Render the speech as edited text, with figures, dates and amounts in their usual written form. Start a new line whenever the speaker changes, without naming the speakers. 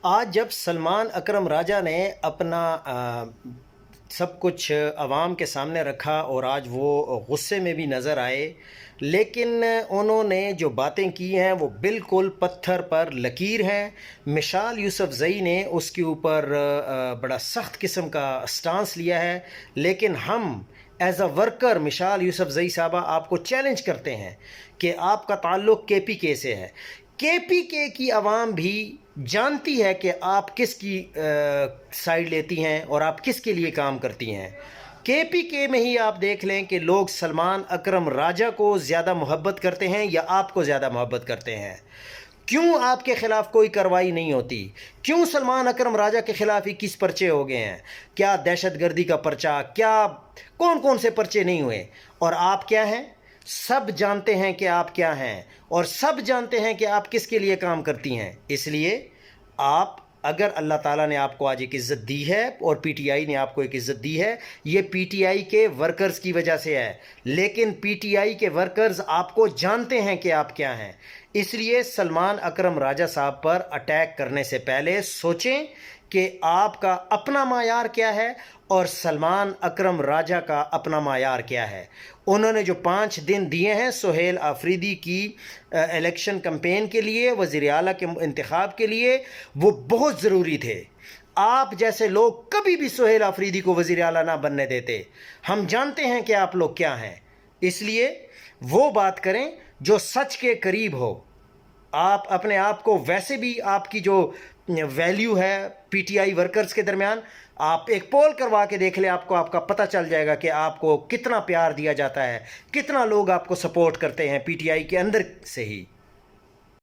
آج جب سلمان اکرم راجہ نے اپنا سب کچھ عوام کے سامنے رکھا اور آج وہ غصے میں بھی نظر آئے، لیکن انہوں نے جو باتیں کی ہیں وہ بالکل پتھر پر لکیر ہیں۔ مشال یوسف زئی نے اس کے اوپر بڑا سخت قسم کا سٹانس لیا ہے، لیکن ہم ایز اے ورکر مشال یوسف زئی صاحبہ آپ کو چیلنج کرتے ہیں کہ آپ کا تعلق کے پی کے سے ہے۔ کے پی کے کی عوام بھی جانتی ہے کہ آپ کس کی سائیڈ لیتی ہیں اور آپ کس کے لیے کام کرتی ہیں۔ کے پی کے میں ہی آپ دیکھ لیں کہ لوگ سلمان اکرم راجہ کو زیادہ محبت کرتے ہیں یا آپ کو زیادہ محبت کرتے ہیں۔ کیوں آپ کے خلاف کوئی کارروائی نہیں ہوتی؟ کیوں سلمان اکرم راجہ کے خلاف 21 پرچے ہو گئے ہیں؟ کیا دہشت گردی کا پرچہ، کیا کون کون سے پرچے نہیں ہوئے؟ اور آپ کیا ہیں؟ سب جانتے ہیں کہ آپ کیا ہیں، اور سب جانتے ہیں کہ آپ کس کے لیے کام کرتی ہیں۔ اس لیے آپ اگر اللہ تعالیٰ نے آپ کو آج ایک عزت دی ہے اور پی ٹی آئی نے آپ کو ایک عزت دی ہے، یہ پی ٹی آئی کے ورکرز کی وجہ سے ہے، لیکن پی ٹی آئی کے ورکرز آپ کو جانتے ہیں کہ آپ کیا ہیں۔ اس لیے سلمان اکرم راجہ صاحب پر اٹیک کرنے سے پہلے سوچیں کہ آپ کا اپنا معیار کیا ہے اور سلمان اکرم راجہ کا اپنا معیار کیا ہے۔ انہوں نے جو 5 دن دیے ہیں سہیل آفریدی کی الیکشن کمپین کے لیے، وزیر اعلیٰ کے انتخاب کے لیے، وہ بہت ضروری تھے۔ آپ جیسے لوگ کبھی بھی سہیل آفریدی کو وزیر اعلیٰ نہ بننے دیتے۔ ہم جانتے ہیں کہ آپ لوگ کیا ہیں، اس لیے وہ بات کریں جو سچ کے قریب ہو۔ آپ اپنے آپ کو ویسے بھی آپ کی جو ویلیو ہے پی ٹی آئی ورکرز کے درمیان، آپ ایک پول کروا کے دیکھ لیں، آپ کا پتہ چل جائے گا کہ آپ کو کتنا پیار دیا جاتا ہے، کتنا لوگ آپ کو سپورٹ کرتے ہیں پی ٹی آئی کے اندر سے ہی۔